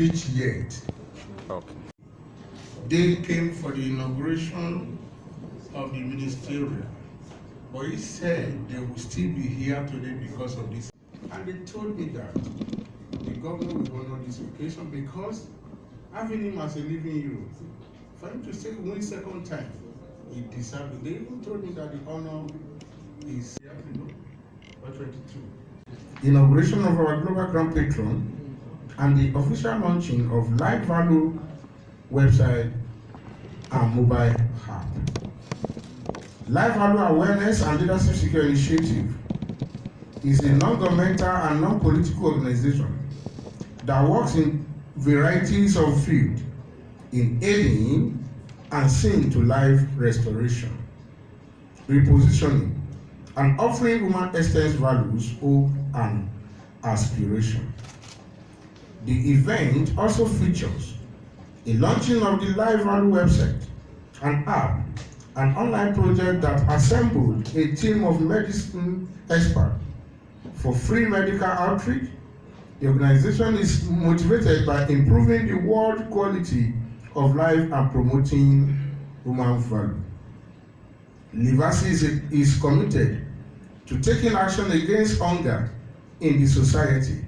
speech yet. Okay. They came for the inauguration of the ministerial, but he said they will still be here today because of this. And they told me that the governor will honor this occasion because having him as a living hero, for him to say one second time, he deserved it. They even told me that the honor is 22. Inauguration of our global grand patron and the official launching of Life Value website and mobile app. Life Value Awareness and Leadership Secure Initiative is a non-governmental and non-political organization that works in varieties of fields in aiding and seeing to life restoration, repositioning, and offering human essence values, hope, and aspiration. The event also features a launching of the Life Value website, an app, an online project that assembled a team of medicine experts for free medical outreach. The organization is motivated by improving the world quality of life and promoting human value. Livasi is committed to taking action against hunger in the society,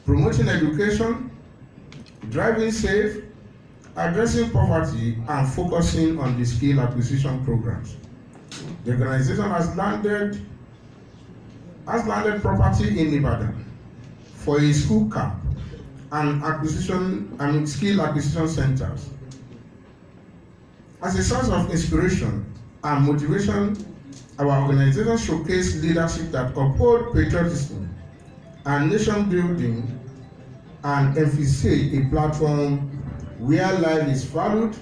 promoting education, driving safe, addressing poverty, and focusing on the skill acquisition programs. The organization has landed property in Ibadan for a school camp and skill acquisition centers. As a source of inspiration and motivation, our organization showcases leadership that uphold patriotism and nation building and emphasize a platform where life is valued,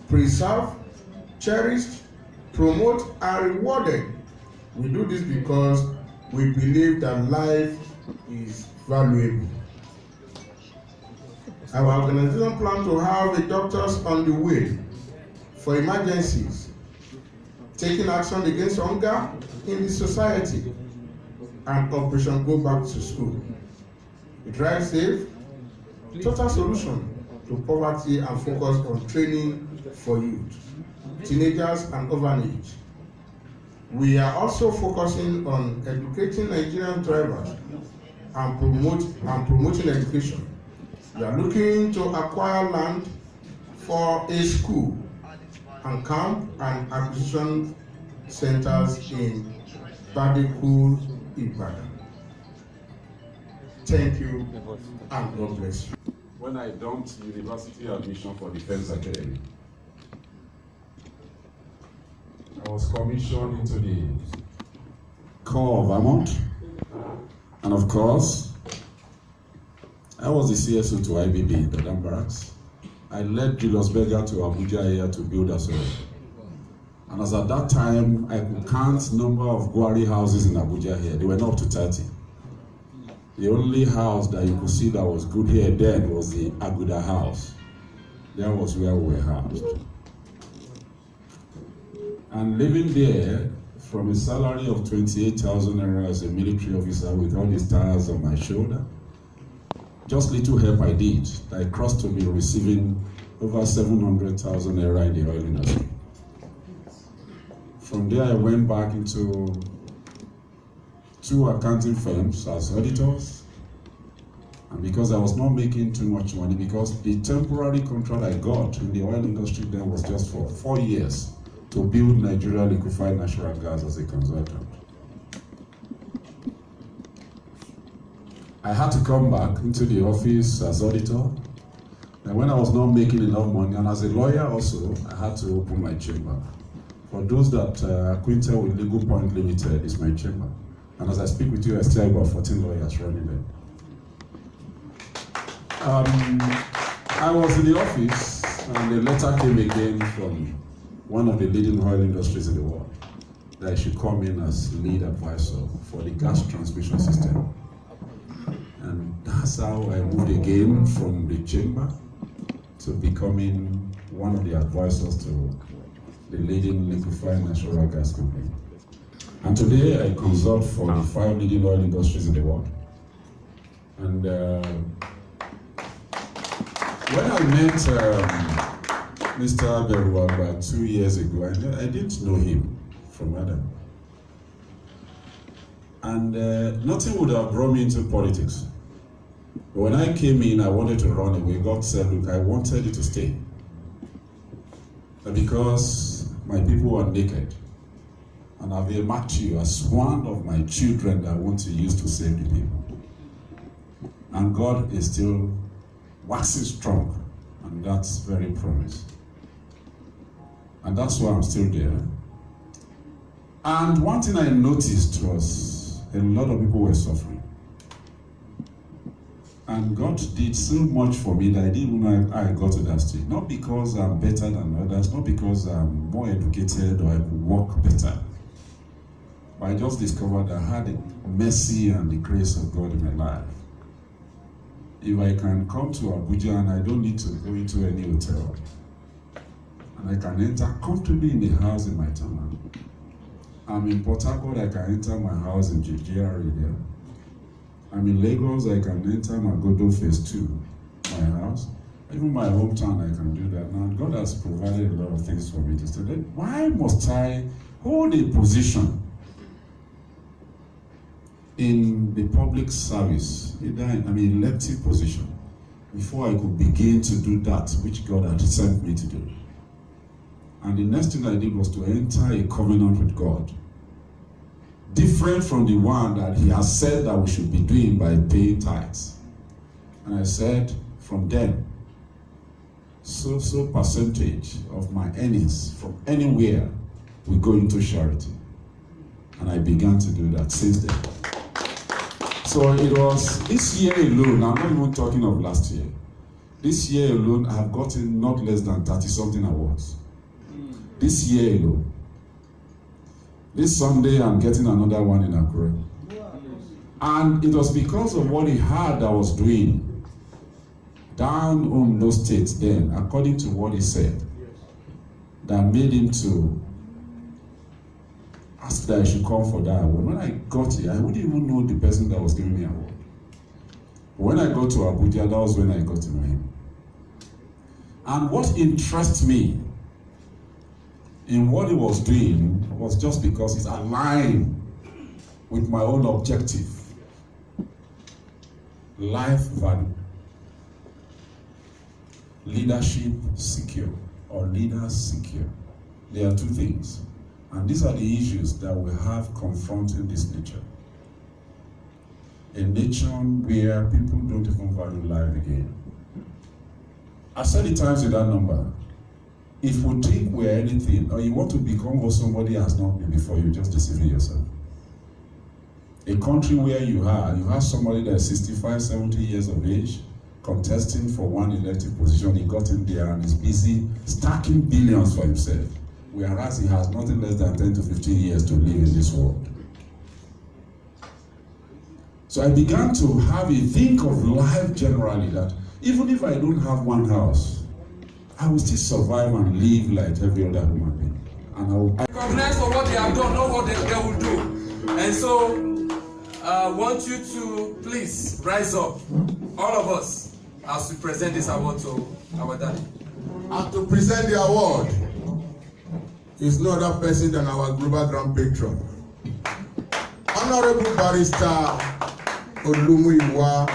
preserved, cherished, promoted, and rewarded. We do this because we believe that life is valuable. Our organization plans to have the doctors on the way for emergencies, taking action against hunger in the society, and Operation Go Back to School. We drive safe, total solution to poverty and focus on training for youth, teenagers, and orphanage. We are also focusing on educating Nigerian drivers and promoting education. We are looking to acquire land for a school and camp and acquisition centers in Badekul, Ibadan. Thank you and God bless you. When I dumped university admission for Defense Academy, I was commissioned into the Corps of Vermont, and of course, I was the CSO to IBB, the Dam Barracks. I led Julius Berger to Abuja here to build a school. And as at that time, I could count number of Gwari houses in Abuja here. They were not up to 30. The only house that you could see that was good here then was the Aguda house. That was where we were housed. And living there from a salary of 28,000 naira as a military officer with all the stars on my shoulder, just little help I did. I crossed to be receiving over 700,000 naira in the oil industry. From there, I went back into 2 accounting firms as auditors. And because I was not making too much money, because the temporary contract I got in the oil industry then was just for 4 years to build Nigeria liquefied natural gas as a consultant. I had to come back into the office as auditor. And when I was not making enough money, and as a lawyer also, I had to open my chamber. For those that are acquainted with Legal Point Limited, is my chamber. And as I speak with you, I still have about 14 lawyers running it. I was in the office, and a letter came again from one of the leading oil industries in the world that I should come in as lead advisor for the gas transmission system. And that's how I moved again from the chamber to becoming one of the advisors to the leading liquefied natural gas company. And today I consult for the 5 leading oil industries in the world. And When I met Mr. Beruwa about 2 years ago, I didn't know him from Adam. And nothing would have brought me into politics. But when I came in, I wanted to run away. God said, look, I wanted you to stay. Because my people were naked. And I've earmarked you as one of my children that I want to use to save the people. And God is still waxing strong. And that's very promised. And that's why I'm still there. And one thing I noticed was a lot of people were suffering. And God did so much for me that I didn't even know I got to that stage. Not because I'm better than others, not because I'm more educated or I could walk better. But I just discovered I had the mercy and the grace of God in my life. If I can come to Abuja and I don't need to go into any hotel, and I can enter comfortably in the house in my town. I'm in Port Harcourt, I can enter my house in GRA there. I'm in Lagos, I can enter Magodo Phase 2, my house. Even my hometown, I can do that. Now, God has provided a lot of things for me to study. Why must I hold a position in the public service, elective position, before I could begin to do that which God had sent me to do? And the next thing I did was to enter a covenant with God, different from the one that He has said that we should be doing by paying tithes. And I said, from then, so percentage of my earnings from anywhere will go into charity. And I began to do that since then. So it was this year alone, I'm not even talking of last year. This year alone, I have gotten not less than 30-something awards. This year alone. This Sunday, I'm getting another one in Akure. And it was because of what he had I was doing down on those states then, according to what he said, that made him to ask that I should come for that award. When I got here, I wouldn't even know the person that was giving me an award. When I got to Abuja, that was when I got to know him. And what interests me in what he was doing was just because it's aligned with my own objective. Life value. Leadership secure, or leaders secure. There are two things. And these are the issues that we have confronting this nature. A nation where people don't even value life again. I said it times with that number. If you think we're anything, or you want to become what somebody has not been before, you're just deceiving yourself. A country where you have somebody that's 65, 70 years of age, contesting for one elective position, he got in there and is busy stacking billions for himself, whereas he has nothing less than 10 to 15 years to live in this world. So I began to have a think of life generally, that even if I don't have one house, I will still survive and live like every other human being. And I will recognize for what they have done, not what they will do. And so I want you to please rise up, all of us, as we present this award to our daddy. And to present the award is no other person than our global grand patron, Honorable Barrister Olumuyiwa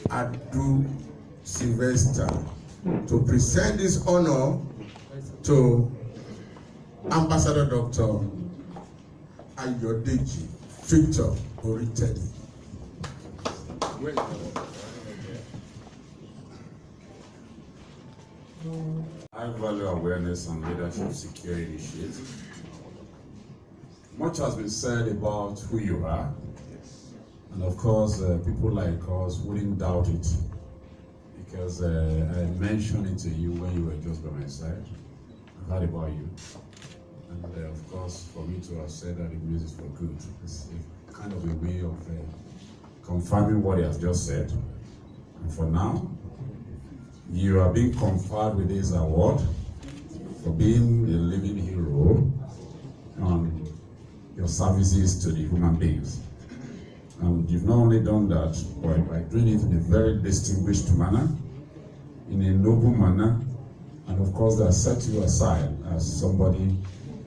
Adu Sylvester, to present this honor to Ambassador Dr. Ayodeji Victor Oritedi. I value awareness and leadership secure initiative. Much has been said about who you are, and of course people like us wouldn't doubt it, because I mentioned it to you when you were just by my side. I heard about you, and of course for me to have said that it means it's for good. It's a kind of a way of confirming what he has just said. And for now, you are being conferred with this award for being a living hero on your services to the human beings. And you've not only done that, but by doing it in a very distinguished manner, in a noble manner, and of course that set you aside as somebody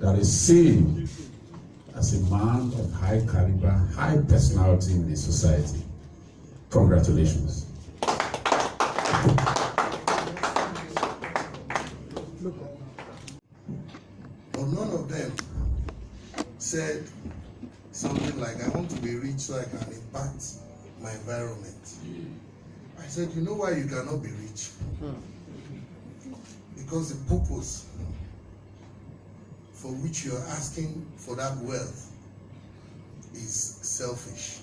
that is seen as a man of high caliber, high personality in the society. Congratulations. But none of them said something like, I want to be rich so I can impact my environment. I said, you know why you cannot be rich? Because the purpose for which you're asking for that wealth is selfish.